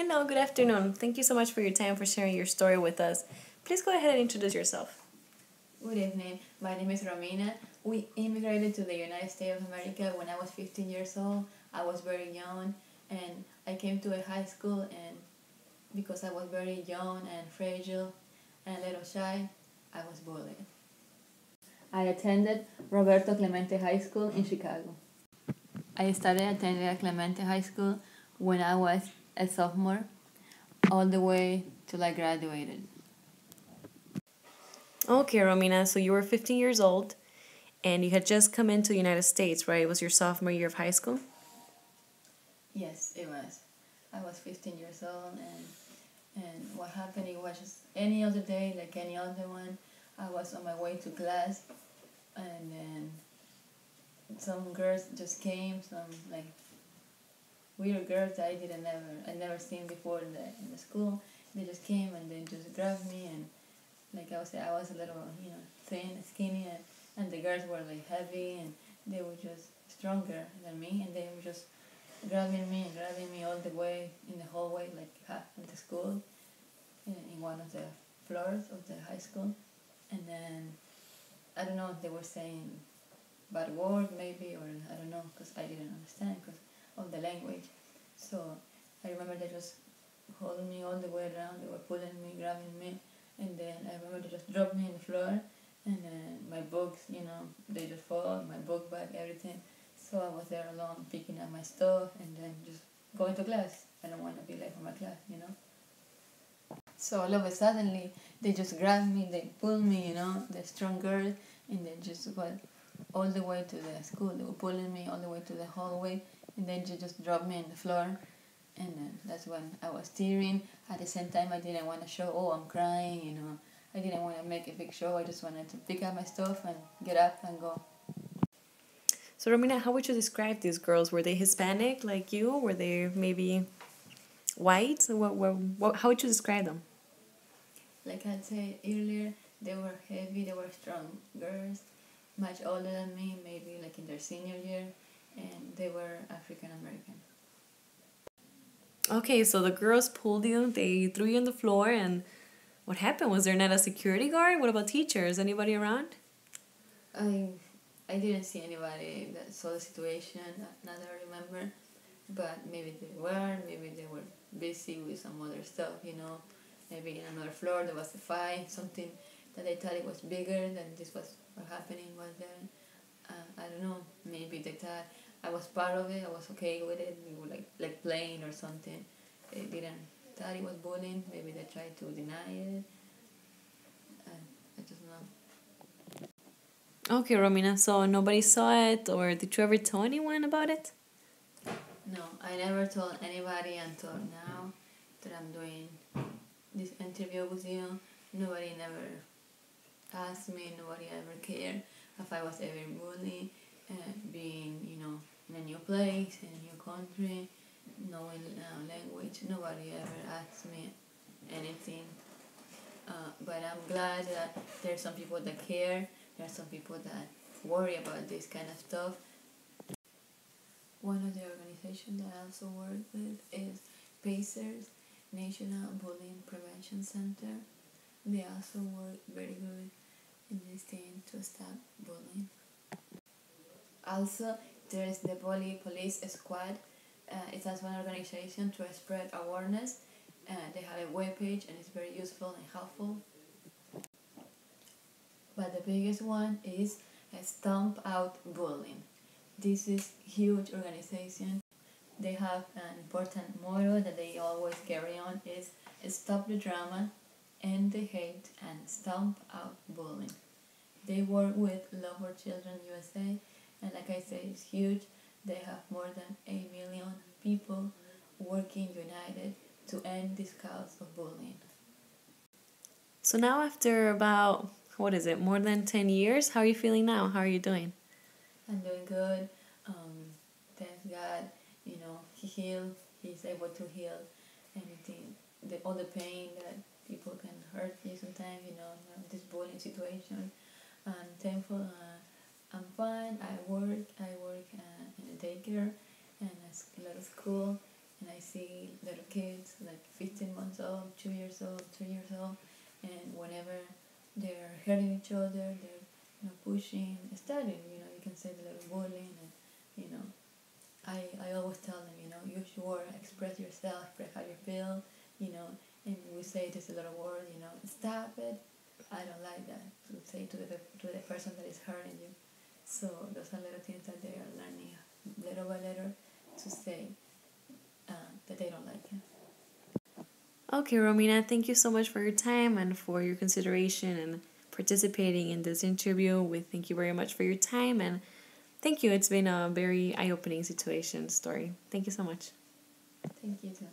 Hello, good afternoon. Thank you so much for your time, for sharing your story with us. Please go ahead and introduce yourself. Good evening. My name is Romina. We immigrated to the United States of America when I was 15 years old. I was very young and I came to a high school, and because I was very young and fragile and a little shy, I was bullied. I attended Roberto Clemente High School in Chicago. I started attending Clemente High School when I was a sophomore all the way till I graduated. Okay, Romina, so you were 15 years old and you had just come into the United States, right? It was your sophomore year of high school? Yes, it was. I was 15 years old, and what happened, it was just any other day, like any other one. I was on my way to class, and then some girls just came, some like weird girls that I never seen before in the school. They just came and then just grabbed me, and like I was a little, thin, skinny, and the girls were like heavy, and they were just stronger than me, and they were just grabbing me all the way in the hallway, like half of the school, in one of the floors of the high school. And then I don't know, they were saying bad word maybe, or I don't know, because I didn't understand because of the language. So I remember they just holding me all the way around. They were pulling me, grabbing me, and then I remember they just dropped me on the floor, and then my books, they just fall, my book bag, everything. So I was there alone, picking up my stuff, and then just going to class. I don't want to be late for my class. So all of a sudden, they just grabbed me, they pulled me, the strong girl, and then just went all the way to the school. They were pulling me all the way to the hallway, and then they just dropped me on the floor. And then that's when I was tearing. At the same time, I didn't want to show, oh, I'm crying, I didn't want to make a big show. I just wanted to pick up my stuff and get up and go. So, Romina, how would you describe these girls? Were they Hispanic like you? Were they maybe white? How would you describe them? Like I said earlier, they were heavy, they were strong girls, much older than me, maybe like in their senior year, and they were African American. Okay, so the girls pulled you, they threw you on the floor, and what happened? Was there not a security guard? What about teachers? Anybody around? I didn't see anybody that saw the situation, not that I remember, but maybe they were busy with some other stuff, maybe in another floor there was a fight, something that they thought it was bigger than this was what happening was there. I don't know, maybe they thought I was part of it, I was okay with it, we were like playing or something. They didn't thought it was bullying, maybe they tried to deny it. I just know. Okay, Romina, so nobody saw it, or did you ever tell anyone about it? No, I never told anybody until now that I'm doing this interview with you. Nobody never asked me, nobody ever cared if I was ever bullied, being, in a new place, in a new country, knowing language. Nobody ever asked me anything. But I'm glad that there's some people that care, there are some people that worry about this kind of stuff. One of the organizations that I also work with is PACERS, National Bullying Prevention Center. They also work very good in this thing to stop bullying. Also, there is the Bully Police Squad. It's also an organization to spread awareness. They have a webpage and it's very useful and helpful. But the biggest one is Stomp Out Bullying. This is a huge organization. They have an important motto that they always carry on is stop the drama, end the hate, and stomp out bullying. They work with Love for Children USA, and like I said, it's huge. They have more than 8 million people working united to end this cause of bullying. So now after about, more than 10 years, how are you feeling now? How are you doing? I'm doing good. Thank God, He healed. He's able to heal anything, all the pain that people can hurt you sometimes, this bullying situation. I'm thankful. I'm fine. I work in a daycare and a little school, and I see little kids like 15 months old, 2 years old, 3 years old, and whenever they're hurting each other, they're pushing, studying. You can say the little bullying, and you know, I always tell them, use your word, express yourself, express how you feel, and we say this little word, stop it. I don't like that to say to the person that is hurting you. So those are little things that they are learning little by little to say that they don't like it. Okay, Romina, thank you so much for your time and for your consideration and participating in this interview. We thank you very much for your time, and thank you. It's been a very eye-opening situation story. Thank you so much. Thank you too.